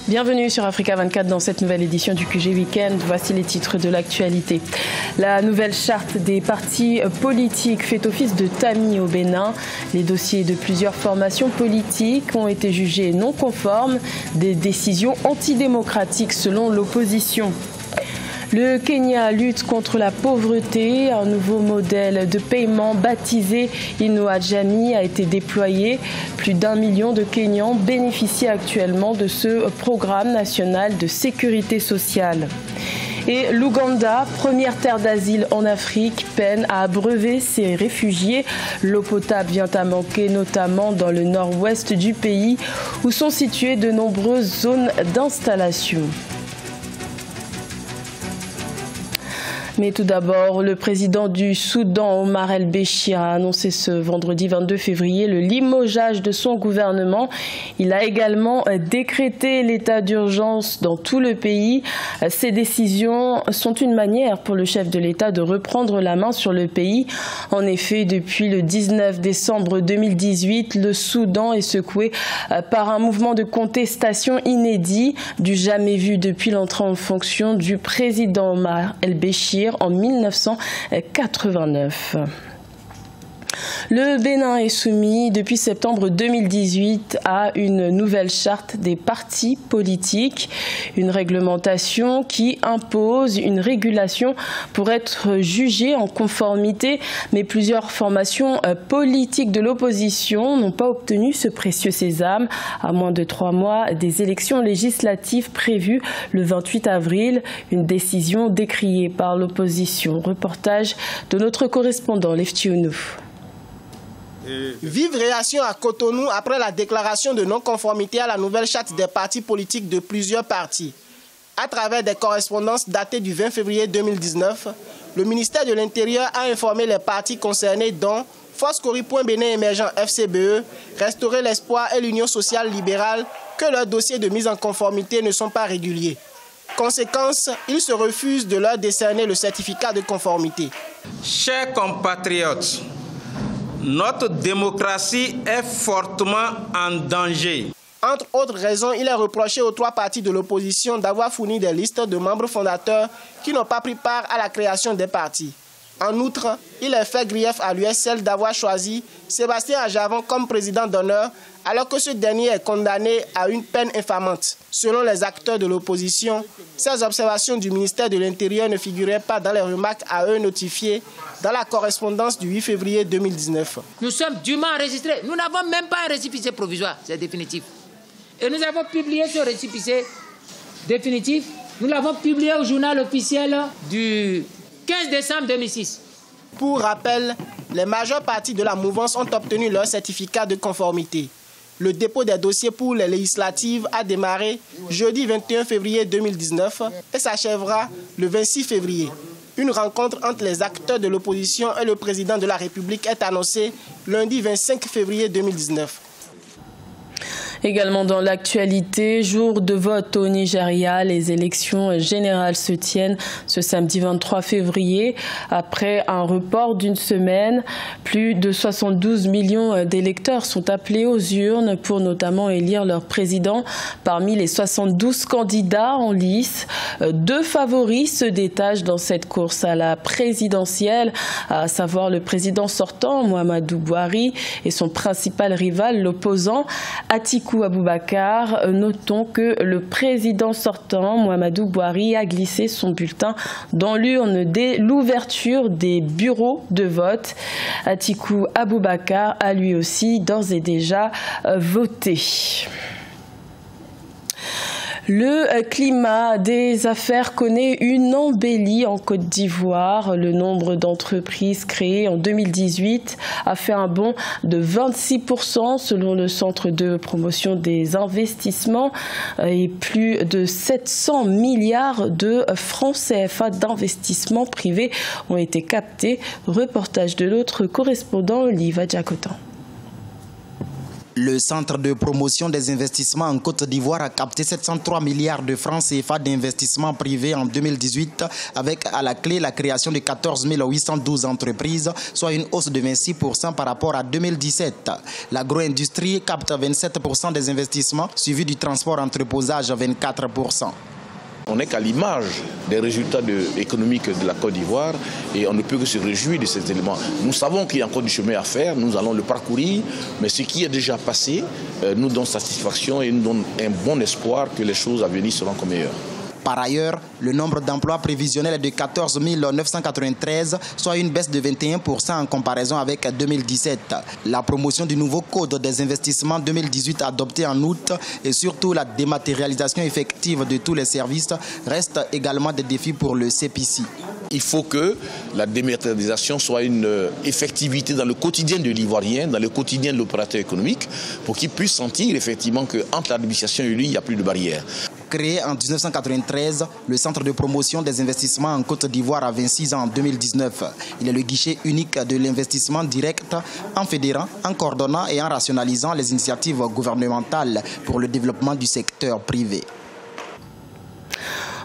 Bienvenue sur Africa 24 dans cette nouvelle édition du QG Weekend. Voici les titres de l'actualité. La nouvelle charte des partis politiques fait office de tamis au Bénin. Les dossiers de plusieurs formations politiques ont été jugés non conformes. Des décisions antidémocratiques selon l'opposition. Le Kenya lutte contre la pauvreté. Un nouveau modèle de paiement baptisé Inua Jamii a été déployé. Plus d'1 million de Kenyans bénéficient actuellement de ce programme national de sécurité sociale. Et l'Ouganda, première terre d'asile en Afrique, peine à abreuver ses réfugiés. L'eau potable vient à manquer, notamment dans le nord-ouest du pays, où sont situées de nombreuses zones d'installation. Mais tout d'abord, le président du Soudan, Omar el-Béchir, a annoncé ce vendredi 22 février le limogeage de son gouvernement. Il a également décrété l'état d'urgence dans tout le pays. Ces décisions sont une manière pour le chef de l'État de reprendre la main sur le pays. En effet, depuis le 19 décembre 2018, le Soudan est secoué par un mouvement de contestation inédit, du jamais vu depuis l'entrée en fonction du président Omar el-Béchir en 1989. Le Bénin est soumis depuis septembre 2018 à une nouvelle charte des partis politiques, une réglementation qui impose une régulation pour être jugée en conformité, mais plusieurs formations politiques de l'opposition n'ont pas obtenu ce précieux sésame à moins de 3 mois des élections législatives prévues le 28 avril, une décision décriée par l'opposition. Reportage de notre correspondant Leftiounou. Vive réaction à Cotonou après la déclaration de non-conformité à la nouvelle charte des partis politiques de plusieurs partis. À travers des correspondances datées du 20 février 2019, le ministère de l'Intérieur a informé les partis concernés dont Force Cori-Point Bénin Émergent FCBE, Restaurer l'Espoir et l'Union sociale libérale que leurs dossiers de mise en conformité ne sont pas réguliers. Conséquence, ils se refusent de leur décerner le certificat de conformité. Chers compatriotes, notre démocratie est fortement en danger. Entre autres raisons, il est reproché aux 3 partis de l'opposition d'avoir fourni des listes de membres fondateurs qui n'ont pas pris part à la création des partis. En outre, il est fait grief à l'USL d'avoir choisi Sébastien Ajavon comme président d'honneur alors que ce dernier est condamné à une peine infamante. Selon les acteurs de l'opposition, ces observations du ministère de l'Intérieur ne figuraient pas dans les remarques à eux notifiées dans la correspondance du 8 février 2019. Nous sommes dûment enregistrés. Nous n'avons même pas un récépissé provisoire, c'est définitif. Et nous avons publié ce récépissé définitif. Nous l'avons publié au journal officiel du 15 décembre 2006. Pour rappel, les majeures parties de la mouvance ont obtenu leur certificat de conformité. Le dépôt des dossiers pour les législatives a démarré jeudi 21 février 2019 et s'achèvera le 26 février. Une rencontre entre les acteurs de l'opposition et le président de la République est annoncée lundi 25 février 2019. Également dans l'actualité, jour de vote au Nigeria, les élections générales se tiennent ce samedi 23 février. Après un report d'1 semaine, plus de 72 millions d'électeurs sont appelés aux urnes pour notamment élire leur président. Parmi les 72 candidats en lice, 2 favoris se détachent dans cette course à la présidentielle, à savoir le président sortant, Muhammadu Buhari, et son principal rival, l'opposant, Atiku Abubakar. Notons que le président sortant, Muhammadu Buhari, a glissé son bulletin dans l'urne dès l'ouverture des bureaux de vote. Atiku Abubakar a lui aussi d'ores et déjà voté. Le climat des affaires connaît une embellie en Côte d'Ivoire. Le nombre d'entreprises créées en 2018 a fait un bond de 26% selon le Centre de promotion des investissements et plus de 700 milliards de francs CFA d'investissements privés ont été captés. Reportage de notre correspondant Oliva Diacotan. Le Centre de promotion des investissements en Côte d'Ivoire a capté 703 milliards de francs CFA d'investissement privé en 2018 avec à la clé la création de 14 812 entreprises, soit une hausse de 26% par rapport à 2017. L'agro-industrie capte 27% des investissements, suivi du transport-entreposage à 24%. On n'est qu'à l'image des résultats économiques de la Côte d'Ivoire et on ne peut que se réjouir de ces éléments. Nous savons qu'il y a encore du chemin à faire, nous allons le parcourir, mais ce qui est déjà passé nous donne satisfaction et nous donne un bon espoir que les choses à venir seront encore meilleures. Par ailleurs, le nombre d'emplois prévisionnels est de 14 993, soit une baisse de 21% en comparaison avec 2017. La promotion du nouveau Code des investissements 2018 adopté en août et surtout la dématérialisation effective de tous les services restent également des défis pour le CPC. Il faut que la dématérialisation soit une effectivité dans le quotidien de l'Ivoirien, dans le quotidien de l'opérateur économique, pour qu'il puisse sentir effectivement qu'entre l'administration et lui, il n'y a plus de barrières. Créé en 1993, le Centre de promotion des investissements en Côte d'Ivoire a 26 ans en 2019. Il est le guichet unique de l'investissement direct en fédérant, en coordonnant et en rationalisant les initiatives gouvernementales pour le développement du secteur privé.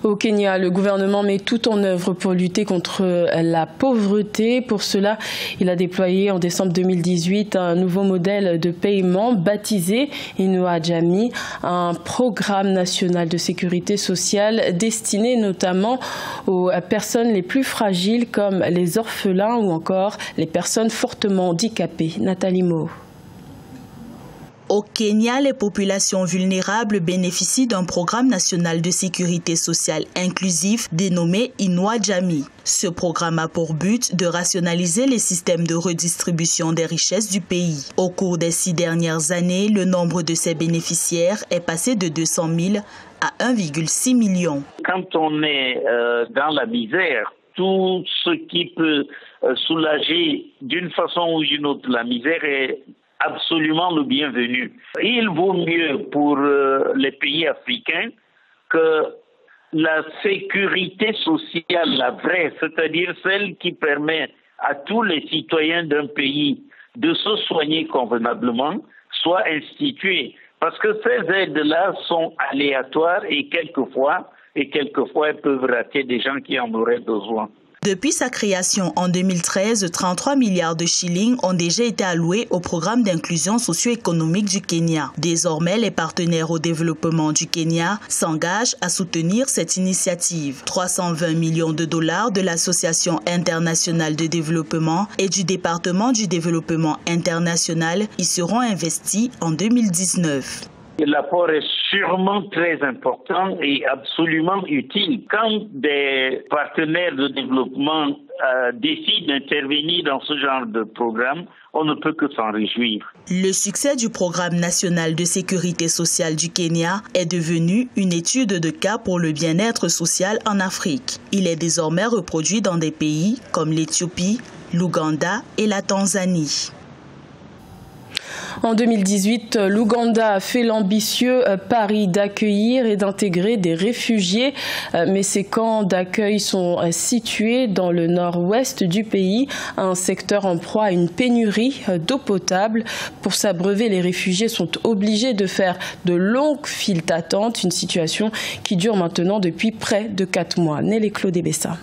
Au Kenya, le gouvernement met tout en œuvre pour lutter contre la pauvreté. Pour cela, il a déployé en décembre 2018 un nouveau modèle de paiement baptisé Inua Jamii, un programme national de sécurité sociale destiné notamment aux personnes les plus fragiles comme les orphelins ou encore les personnes fortement handicapées. Nathalie Mo. Au Kenya, les populations vulnérables bénéficient d'un programme national de sécurité sociale inclusif dénommé Inua Jamii. Ce programme a pour but de rationaliser les systèmes de redistribution des richesses du pays. Au cours des 6 dernières années, le nombre de ses bénéficiaires est passé de 200 000 à 1,6 million. Quand on est dans la misère, tout ce qui peut soulager d'une façon ou d'une autre la misère est absolument le bienvenu. Il vaut mieux pour les pays africains que la sécurité sociale, la vraie, c'est-à-dire celle qui permet à tous les citoyens d'un pays de se soigner convenablement, soit instituée. Parce que ces aides-là sont aléatoires et quelquefois elles peuvent rater des gens qui en auraient besoin. Depuis sa création en 2013, 33 milliards de shillings ont déjà été alloués au programme d'inclusion socio-économique du Kenya. Désormais, les partenaires au développement du Kenya s'engagent à soutenir cette initiative. 320 millions de dollars de l'Association internationale de développement et du département du développement international y seront investis en 2019. L'apport est sûrement très important et absolument utile. Quand des partenaires de développement décident d'intervenir dans ce genre de programme, on ne peut que s'en réjouir. Le succès du programme national de sécurité sociale du Kenya est devenu une étude de cas pour le bien-être social en Afrique. Il est désormais reproduit dans des pays comme l'Éthiopie, l'Ouganda et la Tanzanie. En 2018, l'Ouganda a fait l'ambitieux pari d'accueillir et d'intégrer des réfugiés, mais ces camps d'accueil sont situés dans le nord-ouest du pays, un secteur en proie à une pénurie d'eau potable. Pour s'abreuver, les réfugiés sont obligés de faire de longues files d'attente, une situation qui dure maintenant depuis près de 4 mois. Nelly Claude Bessa.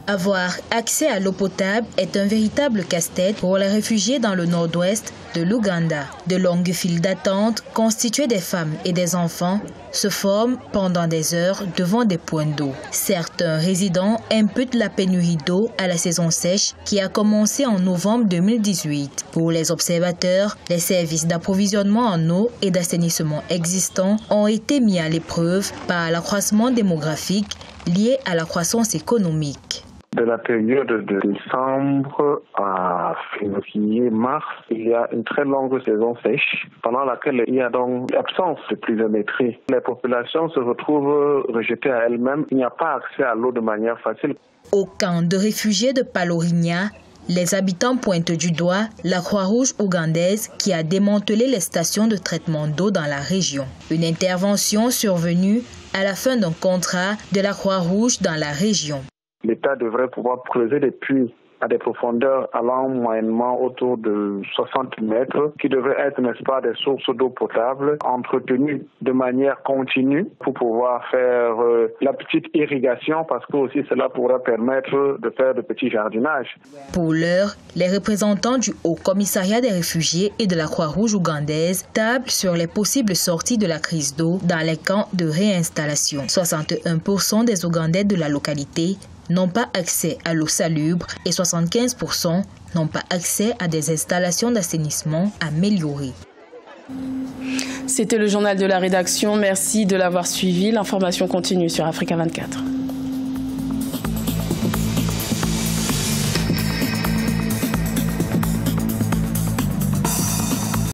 Avoir accès à l'eau potable est un véritable casse-tête pour les réfugiés dans le nord-ouest de l'Ouganda. De longues files d'attente constituées des femmes et des enfants se forment pendant des heures devant des points d'eau. Certains résidents imputent la pénurie d'eau à la saison sèche qui a commencé en novembre 2018. Pour les observateurs, les services d'approvisionnement en eau et d'assainissement existants ont été mis à l'épreuve par l'accroissement démographique lié à la croissance économique. De la période de décembre à février-mars, il y a une très longue saison sèche, pendant laquelle il y a donc l'absence de pluviométrie. Les populations se retrouvent rejetées à elles-mêmes. Il n'y a pas accès à l'eau de manière facile. Au camp de réfugiés de Palorinia, les habitants pointent du doigt la Croix-Rouge ougandaise qui a démantelé les stations de traitement d'eau dans la région. Une intervention survenue à la fin d'un contrat de la Croix-Rouge dans la région. L'État devrait pouvoir creuser des puits à des profondeurs allant moyennement autour de 60 mètres, qui devraient être, n'est-ce pas, des sources d'eau potable entretenues de manière continue pour pouvoir faire la petite irrigation, parce que aussi cela pourra permettre de faire de petits jardinages. Pour l'heure, les représentants du Haut Commissariat des réfugiés et de la Croix-Rouge ougandaise tablent sur les possibles sorties de la crise d'eau dans les camps de réinstallation. 61% des Ougandais de la localité n'ont pas accès à l'eau salubre et 75% n'ont pas accès à des installations d'assainissement améliorées. C'était le journal de la rédaction. Merci de l'avoir suivi. L'information continue sur Africa 24.